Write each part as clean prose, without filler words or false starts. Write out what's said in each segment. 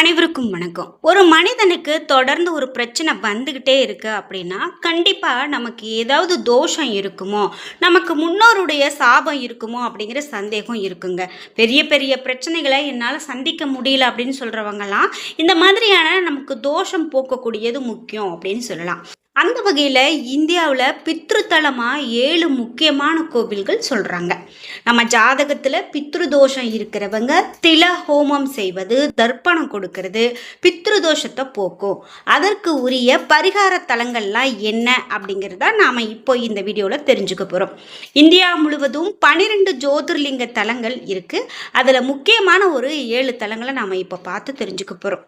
அனைவருக்கும் வணக்கம். ஒரு மனிதனுக்கு தொடர்ந்து ஒரு பிரச்சனை வந்துகிட்டே இருக்கு அப்படின்னா, கண்டிப்பா நமக்கு ஏதாவது தோஷம் இருக்குமோ, நமக்கு முன்னோருடைய சாபம் இருக்குமோ அப்படிங்கிற சந்தேகம் இருக்குங்க. பெரிய பெரிய பிரச்சனைகளை என்னால சந்திக்க முடியல அப்படின்னு சொல்றவங்கலாம், இந்த மாதிரியான நமக்கு தோஷம் போக்கக்கூடியது முக்கியம் அப்படின்னு சொல்லலாம். அந்த வகையில இந்தியாவுல பித்ருத்தலமா 7 முக்கியமான கோவில்கள் சொல்றாங்க. நம்ம ஜாதகத்துல பித்ரு தோஷம் இருக்கிறவங்க தில ஹோமம் செய்வது, தர்ப்பணம் கொடுக்கிறது பித்ரு தோஷத்தை போக்கும். அதற்கு உரிய பரிகார தலங்கள்லாம் என்ன அப்படிங்கிறத நாம இப்போ இந்த வீடியோல தெரிஞ்சுக்க போறோம். இந்தியா முழுவதும் 12 ஜோதிர்லிங்க தலங்கள் இருக்கு. அதுல முக்கியமான ஒரு 7 தலங்களை நாம இப்போ பார்த்து தெரிஞ்சுக்க போறோம்.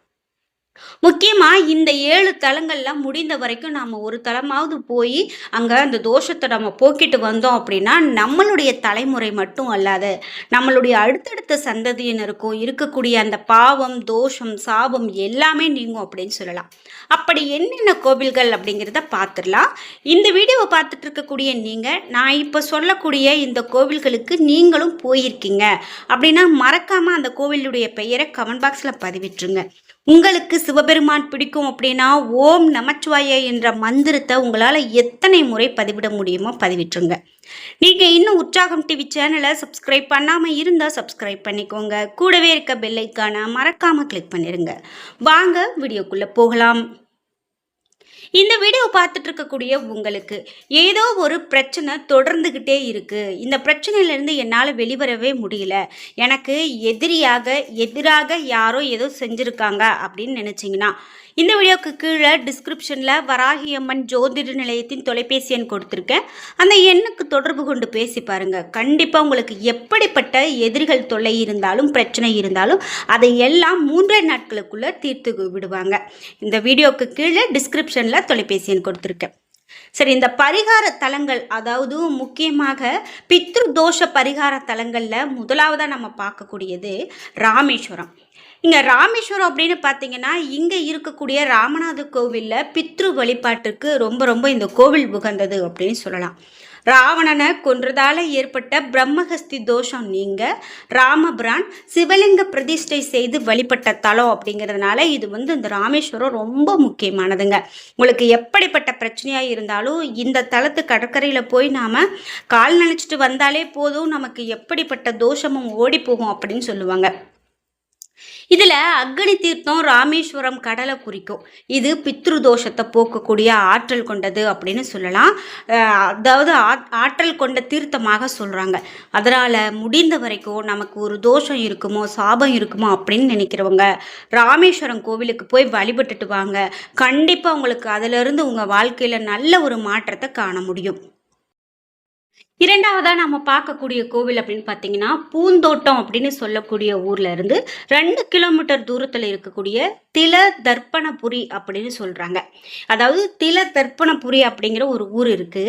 முக்கியமா இந்த 7 தலங்கள்ல முடிந்த வரைக்கும் நாம ஒரு தலமாவது போய் அங்க அந்த தோஷத்தை நம்ம போக்கிட்டு வந்தோம் அப்படின்னா நம்மளுடைய தலைமுறை மட்டும் அல்லாத நம்மளுடைய அடுத்தடுத்த சந்ததியினருக்கும் இருக்கக்கூடிய அந்த பாவம் தோஷம் சாபம் எல்லாமே நீங்கும் அப்படின்னு சொல்லலாம். அப்படி என்னென்ன கோவில்கள் அப்படிங்கிறத பார்த்துடலாம். இந்த வீடியோவை பார்த்துட்டு இருக்கக்கூடிய நீங்க நான் இப்ப சொல்லக்கூடிய இந்த கோவில்களுக்கு நீங்களும் போயிருக்கீங்க அப்படின்னா மறக்காம அந்த கோவிலுடைய பெயரை கமெண்ட் பாக்ஸ்ல பதிவிட்டுருங்க. உங்களுக்கு சிவபெருமான் பிடிக்கும் அப்படின்னா ஓம் நமச்சிவாய என்ற மந்திரத்தை உங்களால் எத்தனை முறை பதிவிட முடியுமோ பதிவிட்டுருங்க. நீங்கள் இன்னும் உற்சாகம் டிவி சேனலை சப்ஸ்கிரைப் பண்ணாமல் இருந்தால் சப்ஸ்கிரைப் பண்ணிக்கோங்க. கூடவே இருக்க பெல் ஐக்கானை மறக்காமல் கிளிக் பண்ணிடுங்க. வாங்க வீடியோக்குள்ளே போகலாம். இந்த வீடியோ பார்த்துட்டு இருக்கக்கூடிய உங்களுக்கு ஏதோ ஒரு பிரச்சனை தொடர்ந்துக்கிட்டே இருக்கு, இந்த பிரச்சனையிலேருந்து என்னால் வெளிவரவே முடியல, எனக்கு எதிராக யாரோ ஏதோ செஞ்சுருக்காங்க அப்படின்னு நினச்சிங்கன்னா இந்த வீடியோக்கு கீழே டிஸ்கிரிப்ஷனில் வராகி அம்மன் ஜோதிட நிலையத்தின் தொலைபேசி எண் கொடுத்துருக்கேன். அந்த எண்ணுக்கு தொடர்பு கொண்டு பேசி பாருங்கள். கண்டிப்பாக உங்களுக்கு எப்படிப்பட்ட எதிரிகள் தொல்லை இருந்தாலும் பிரச்சனை இருந்தாலும் அதை எல்லாம் 3 நாட்களுக்குள்ளே தீர்த்து விடுவாங்க. இந்த வீடியோக்கு கீழே டிஸ்கிரிப்ஷனில் தொலைபேசி எண் கொடுத்துருக்கேன். சரி, இந்த பரிகார தலங்கள், அதாவது முக்கியமாக பித்ரு தோஷ பரிகார தலங்களில் முதலாவதாக நம்ம பார்க்கக்கூடியது ராமேஸ்வரம். இங்கே ராமேஸ்வரம் அப்படின்னு பார்த்தீங்கன்னா இங்கே இருக்கக்கூடிய ராமநாத கோவிலில் பித்ரு வழிபாட்டுக்கு ரொம்ப இந்த கோவில் உகந்தது அப்படின்னு சொல்லலாம். ராவணனை கொன்றதால ஏற்பட்ட பிரம்மஹஸ்தி தோஷம் நீங்க ராமபிரான் சிவலிங்க பிரதிஷ்டை செய்து வழிபட்ட தலம் அப்படிங்கிறதுனால இது இந்த ராமேஸ்வரம் ரொம்ப முக்கியமானதுங்க. உங்களுக்கு எப்படிப்பட்ட பிரச்சனையாக இருந்தாலும் இந்த தலத்து கடற்கரையில் போய் நாம் கால் நினைச்சிட்டு வந்தாலே போதும், நமக்கு எப்படிப்பட்ட தோஷமும் ஓடி போகும் அப்படின்னு சொல்லுவாங்க. இதில் அக்னி தீர்த்தம் ராமேஸ்வரம் கடலை குறிக்கும். இது பித்ரு தோஷத்தை போக்கக்கூடிய ஆற்றல் கொண்டது அப்படின்னு சொல்லலாம். அதாவது ஆற்றல் கொண்ட தீர்த்தமாக சொல்கிறாங்க. அதனால் முடிந்த வரைக்கும் நமக்கு ஒரு தோஷம் இருக்குமோ சாபம் இருக்குமோ அப்படின்னு நினைக்கிறவங்க ராமேஸ்வரம் கோவிலுக்கு போய் வழிபட்டுட்டு வாங்க. கண்டிப்பாக உங்களுக்கு அதிலிருந்து உங்கள் வாழ்க்கையில் நல்ல ஒரு மாற்றத்தை காண முடியும். இரண்டாவதாக நம்ம பார்க்கக்கூடிய கோவில் அப்படின்னு பார்த்தீங்கன்னா பூந்தோட்டம் அப்படின்னு சொல்லக்கூடிய ஊர்ல இருந்து 2 கிலோமீட்டர் தூரத்தில் இருக்கக்கூடிய தில தர்ப்பணபுரி அப்படின்னு சொல்றாங்க. அதாவது தில தர்ப்பணபுரி அப்படிங்கிற ஒரு ஊர் இருக்கு.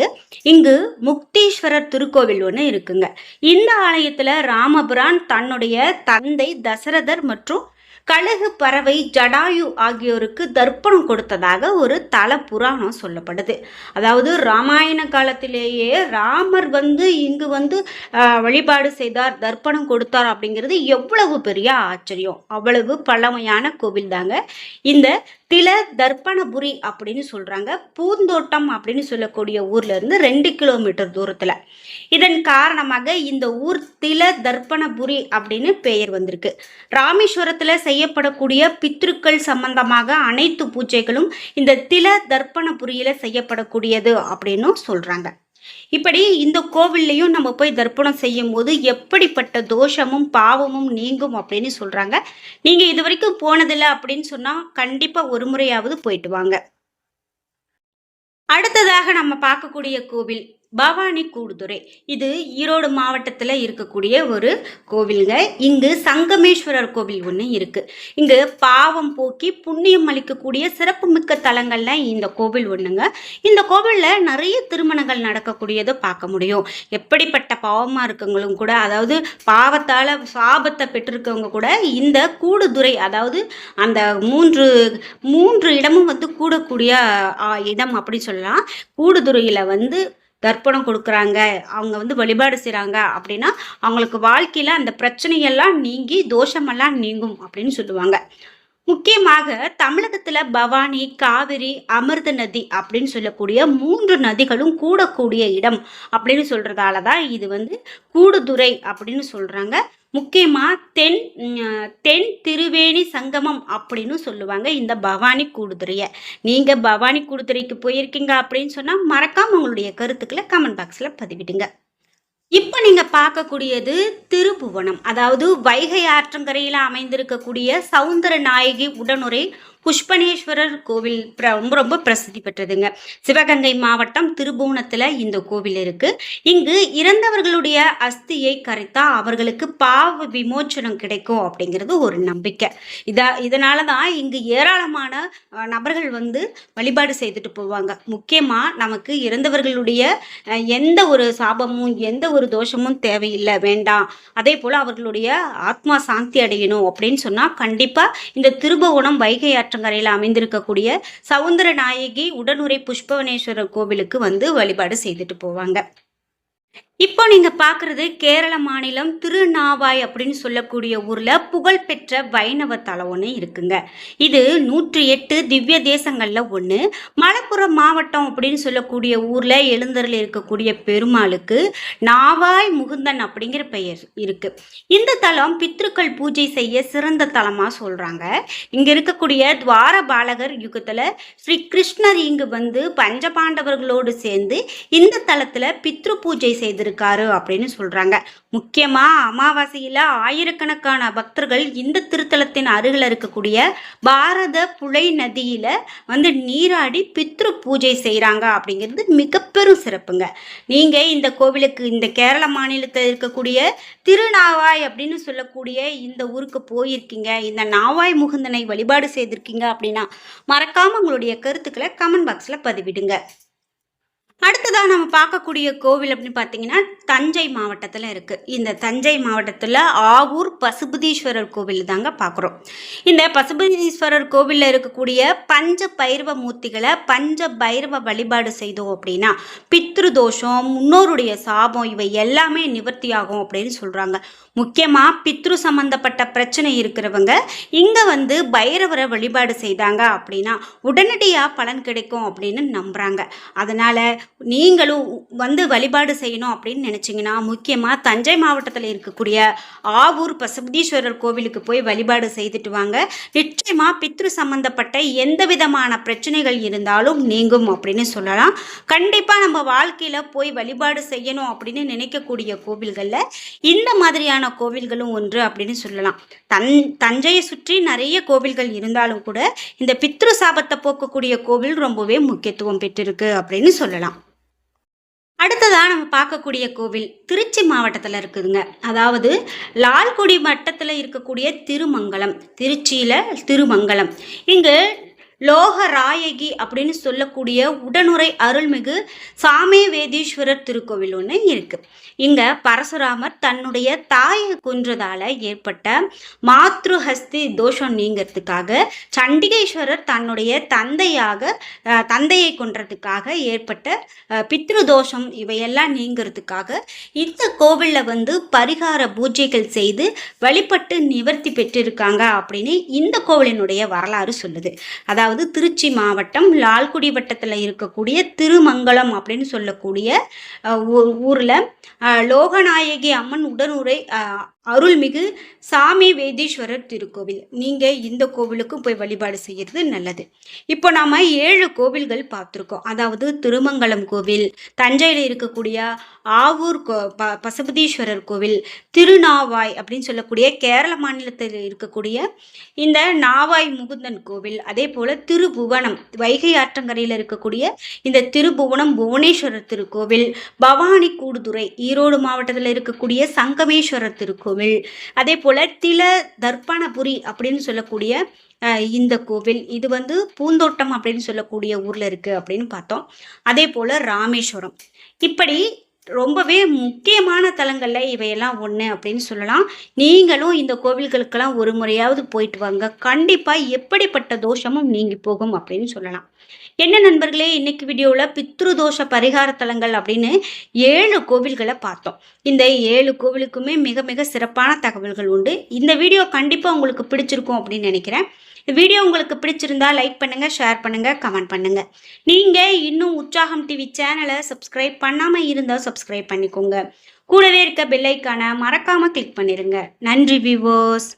இங்கு முக்தீஸ்வரர் திருக்கோவில் ஒன்று இருக்குங்க. இந்த ஆலயத்துல ராமபிரான் தன்னுடைய தந்தை தசரதர் மற்றும் கழுகு பறவை ஜடாயு ஆகியோருக்கு தர்ப்பணம் கொடுத்ததாக ஒரு தல புராணம் சொல்லப்படுது. அதாவது ராமாயண காலத்திலேயே ராமர் இங்கு வழிபாடு செய்தார், தர்ப்பணம் கொடுத்தார் அப்படிங்கிறது எவ்வளவு பெரிய ஆச்சரியம். அவ்வளவு பழமையான கோவில் தாங்க இந்த தில தர்ப்பணபுரி அப்படின்னு சொல்றாங்க. பூந்தோட்டம் அப்படின்னு சொல்லக்கூடிய ஊர்ல இருந்து 2 கிலோமீட்டர் தூரத்துல. இதன் காரணமாக இந்த ஊர் தில தர்ப்பணபுரி அப்படின்னு பெயர் வந்திருக்கு. ராமேஸ்வரத்துல செய்யப்படக்கூடிய பித்ருக்கள் சம்பந்தமாக அனைத்து பூஜைகளும் இந்த தில தர்ப்பணபுரியில செய்யப்படக்கூடியது அப்படின்னு சொல்றாங்க. இப்படி இந்த கோவில்லையும் நம்ம போய் தர்ப்பணம் செய்யும் போது எப்படிப்பட்ட தோஷமும் பாவமும் நீங்கும் அப்படின்னு சொல்றாங்க. நீங்க இது வரைக்கும் போனதில்லை அப்படின்னு சொன்னா கண்டிப்பா ஒரு முறையாவது போயிட்டு வாங்க. அடுத்ததாக நம்ம பார்க்கக்கூடிய கோவில் பவானி கூடுதுறை. இது ஈரோடு மாவட்டத்தில் இருக்கக்கூடிய ஒரு கோவில்ங்க. இங்கு சங்கமேஸ்வரர் கோவில் ஒன்று இருக்கு. இங்கு பாவம் போக்கி புண்ணியம் அளிக்கக்கூடிய சிறப்புமிக்க தலங்கள்ல இந்த கோவில் ஒண்ணுங்க. இந்த கோவிலில் நிறைய திருமணங்கள் நடக்கக்கூடியதை பார்க்க முடியும். எப்படிப்பட்ட பாவமாக இருக்கவங்களும் கூட, அதாவது பாவத்தால் சாபத்தை பெற்றிருக்கவங்க கூட இந்த கூடுதுறை, அதாவது அந்த மூன்று இடமும் கூடக்கூடிய இடம் அப்படி சொல்லலாம். கூடுதுறையில் தர்ப்பணம் கொடுக்குறாங்க, அவங்க வழிபாடு செய்கிறாங்க அப்படின்னா அவங்களுக்கு வாழ்க்கையில் அந்த பிரச்சனையெல்லாம் நீங்கி தோஷமெல்லாம் நீங்கும் அப்படின்னு சொல்லுவாங்க. முக்கியமாக தமிழகத்துல பவானி, காவிரி, அமிர்த நதி அப்படின்னு சொல்லக்கூடிய 3 நதிகளும் கூடக்கூடிய இடம் அப்படின்னு சொல்றதால தான் இது வந்து கூடுதுறை அப்படின்னு சொல்றாங்க. முக்கியமா தென் தென் திருவேணி சங்கமம் அப்படின்னு சொல்லுவாங்க இந்த பவானி கூடுதுறைய. நீங்க பவானி கூடுதுறைக்கு போயிருக்கீங்க அப்படின்னு சொன்னா மறக்காம உங்களுடைய கருத்துக்களை கமெண்ட் பாக்ஸ்ல பதிவிடுங்க. இப்ப நீங்க பார்க்கக்கூடியது திருப்புவனம். அதாவது வைகை ஆற்றங்கரையில அமைந்திருக்கக்கூடிய சௌந்தர நாயகி உடனுறை புஷ்பனேஸ்வரர் கோவில் ரொம்ப ரொம்ப பிரசித்தி பெற்றதுங்க. சிவகங்கை மாவட்டம் திருபுவனத்துல இந்த கோவில் இருக்கு. இங்கு இறந்தவர்களுடைய அஸ்தியை கரைத்தா அவர்களுக்கு பாவ விமோச்சனம் கிடைக்கும் அப்படிங்கிறது ஒரு நம்பிக்கை. இதனாலதான் இங்கு ஏராளமான நபர்கள் வந்து வழிபாடு செய்துட்டு போவாங்க. முக்கியமா நமக்கு இறந்தவர்களுடைய எந்த ஒரு சாபமும் எந்த ஒரு தோஷமும் தேவையில்லை, வேண்டாம். அதே போல அவர்களுடைய ஆத்மா சாந்தி அடையணும் அப்படின்னு சொன்னா கண்டிப்பா இந்த திருபுவனம் வைகை ஆற்றங்கரையில் அமைந்திருக்கக்கூடிய சவுந்தர நாயகி உடனுறை புஷ்பவனேஸ்வரர் கோவிலுக்கு வந்து வழிபாடு செய்துட்டு போவாங்க. இப்போ நீங்க பாக்குறது கேரள மாநிலம் திருநாவாய் அப்படின்னு சொல்லக்கூடிய ஊர்ல புகழ்பெற்ற வைணவ தலம் ஒன்று இருக்குங்க. இது 108 திவ்ய தேசங்கள்ல ஒண்ணு. மலப்புரம் மாவட்டம் அப்படின்னு சொல்லக்கூடிய ஊர்ல எழுந்தருள் இருக்கக்கூடிய பெருமாளுக்கு நாவாய் முகுந்தன் அப்படிங்கிற பெயர் இருக்கு. இந்த தலம் பித்ருக்கள் பூஜை செய்ய சிறந்த தலமா சொல்றாங்க. இங்க இருக்கக்கூடிய துவார பாலகர் யுகத்துல ஸ்ரீ கிருஷ்ணர் இங்கு வந்து பஞ்சபாண்டவர்களோடு சேர்ந்து இந்த தலத்துல பித்ரு பூஜை செய்திருக்காரு அப்படின்னு சொல்றாங்க. முக்கியமா அமாவாசையில ஆயிரக்கணக்கான பக்தர்கள் இந்த திருத்தலத்தின் அருகில் இருக்கக்கூடிய பாரத புழை நதியில வந்து நீராடி பித்ரு பூஜை செய்யறாங்க அப்படிங்கிறது மிக பெரும் சிறப்புங்க. நீங்க இந்த கோவிலுக்கு இந்த கேரள மாநிலத்தில் இருக்கக்கூடிய திருநாவாய் அப்படின்னு சொல்லக்கூடிய இந்த ஊருக்கு போயிருக்கீங்க, இந்த நாவாய் முகுந்தனை வழிபாடு செய்திருக்கீங்க அப்படின்னா மறக்காம உங்களுடைய கருத்துக்களை கமெண்ட் பாக்ஸ்ல பதிவிடுங்க. அடுத்ததாக நம்ம பார்க்கக்கூடிய கோவில் அப்படின்னு பார்த்தீங்கன்னா தஞ்சை மாவட்டத்தில் இருக்குது. இந்த தஞ்சை மாவட்டத்தில் ஆவூர் பசுபதீஸ்வரர் கோவில் தாங்க பார்க்குறோம். இந்த பசுபதீஸ்வரர் கோவிலில் இருக்கக்கூடிய பஞ்ச பைரவ மூர்த்திகளை பஞ்ச பைரவ வழிபாடு செய்தோம் அப்படின்னா பித்ரு தோஷம், முன்னோருடைய சாபம் இவை எல்லாமே நிவர்த்தி ஆகும் அப்படின்னு சொல்கிறாங்க. முக்கியமாக பித்ரு சம்பந்தப்பட்ட பிரச்சனை இருக்கிறவங்க இங்கே வந்து பைரவரை வழிபாடு செய்தாங்க அப்படின்னா உடனடியாக பலன் கிடைக்கும் அப்படின்னு நம்புகிறாங்க. அதனால் நீங்களும் வந்து வழிபாடு செய்யணும் அப்படின்னு நினச்சிங்கன்னா முக்கியமாக தஞ்சை மாவட்டத்தில் இருக்கக்கூடிய ஆவூர் பசுபதீஸ்வரர் கோவிலுக்கு போய் வழிபாடு செய்துட்டு வாங்க. நிச்சயமாக பித்ரு சம்பந்தப்பட்ட எந்த விதமான பிரச்சனைகள் இருந்தாலும் நீங்கும் அப்படின்னு சொல்லலாம். கண்டிப்பாக நம்ம வாழ்க்கையில் போய் வழிபாடு செய்யணும் அப்படின்னு நினைக்கக்கூடிய கோவில்களில் இந்த மாதிரியான கோவில்களும் ஒன்று அப்படின்னு சொல்லலாம். தஞ்சையை சுற்றி நிறைய கோவில்கள் இருந்தாலும் கூட இந்த பித்ரு சாபத்தை போக்கக்கூடிய கோவில் ரொம்பவே முக்கியத்துவம் பெற்றிருக்கு அப்படின்னு சொல்லலாம். அடுத்ததாக நம்ம பார்க்கக்கூடிய கோவில் திருச்சி மாவட்டத்தில் இருக்குதுங்க. அதாவது லால்குடி வட்டத்தில் இருக்கக்கூடிய திருமங்கலம், திருச்சியில் திருமங்கலம். இங்கு லோகராயகி அப்படின்னு சொல்லக்கூடிய உடனுறை அருள்மிகு சாமவேதீஸ்வரர் திருக்கோவில் ஒன்று இருக்கு. இங்க பரசுராமர் தன்னுடைய தாயை கொன்றதால ஏற்பட்ட மாத்ருஹஸ்தி தோஷம் நீங்கிறதுக்காக சண்டிகேஸ்வரர் தன்னுடைய தந்தையை கொன்றதுக்காக ஏற்பட்ட பித்ரு தோஷம் இவையெல்லாம் நீங்கிறதுக்காக இந்த கோவிலில் வந்து பரிகார பூஜைகள் செய்து வழிபட்டு நிவர்த்தி பெற்றிருக்காங்க அப்படின்னு இந்த கோவிலினுடைய வரலாறு சொல்லுது. அதாவது திருச்சி மாவட்டம் லால்குடி வட்டத்தில் இருக்கக்கூடிய திருமங்கலம் அப்படின்னு சொல்லக்கூடிய ஊரில் லோகநாயகி அம்மன் உடனுறை அருள்மிகு சாமி வேதீஸ்வரர் திருக்கோவில். நீங்கள் இந்த கோவிலுக்கும் போய் வழிபாடு செய்கிறது நல்லது. இப்போ நாம் 7 கோவில்கள் பார்த்துருக்கோம். அதாவது திருமங்கலம் கோவில், தஞ்சையில் இருக்கக்கூடிய ஆவூர் பசுபதீஸ்வரர் கோவில், திருநாவாய் அப்படின்னு சொல்லக்கூடிய கேரள மாநிலத்தில் இருக்கக்கூடிய இந்த நாவாய் முகுந்தன் கோவில், அதே போல் திருபுவனம் வைகை ஆற்றங்கரையில் இருக்கக்கூடிய இந்த திருபுவனம் புவனேஸ்வரர் திருக்கோவில், பவானி கூடுதுறை ஈரோடு மாவட்டத்தில் இருக்கக்கூடிய சங்கமேஸ்வரர் திருக்கோவில், அதே போல தில தர்ப்பணபுரி அப்படின்னு சொல்லக்கூடிய இந்த கோவில் இது வந்து பூந்தோட்டம் அப்படின்னு சொல்லக்கூடிய ஊர்ல இருக்கு அப்படின்னு பார்த்தோம். அதே போல ராமேஸ்வரம். இப்படி ரொம்பவே முக்கியமான தலங்கள்ல இவையெல்லாம் ஒண்ணு அப்படின்னு சொல்லலாம். நீங்களும் இந்த கோவில்களுக்கெல்லாம் ஒரு முறையாவது போயிட்டு வாங்க. கண்டிப்பா எப்படிப்பட்ட தோஷமும் நீங்கி போகும் அப்படின்னு சொல்லலாம். என்ன நண்பர்களே, இன்னைக்கு வீடியோல பித்ரு தோஷ பரிகார தலங்கள் அப்படின்னு 7 கோவில்கள பார்த்தோம். இந்த 7 கோவிலுக்குமே மிக மிக சிறப்பான தகவல்கள் உண்டு. இந்த வீடியோ கண்டிப்பா உங்களுக்கு பிடிச்சிருக்கும் அப்படின்னு நினைக்கிறேன். இந்த வீடியோ உங்களுக்கு பிடிச்சிருந்தா லைக் பண்ணுங்க, ஷேர் பண்ணுங்க, கமெண்ட் பண்ணுங்க. நீங்க இன்னும் உற்சாகம் டிவி சேனலை சப்ஸ்கிரைப் பண்ணாம இருந்தா சப்ஸ்கிரைப் பண்ணிக்கோங்க. கூடவே இருக்க பெல் ஐக்கான மறக்காம கிளிக் பண்ணிருங்க. நன்றி வியூவர்ஸ்.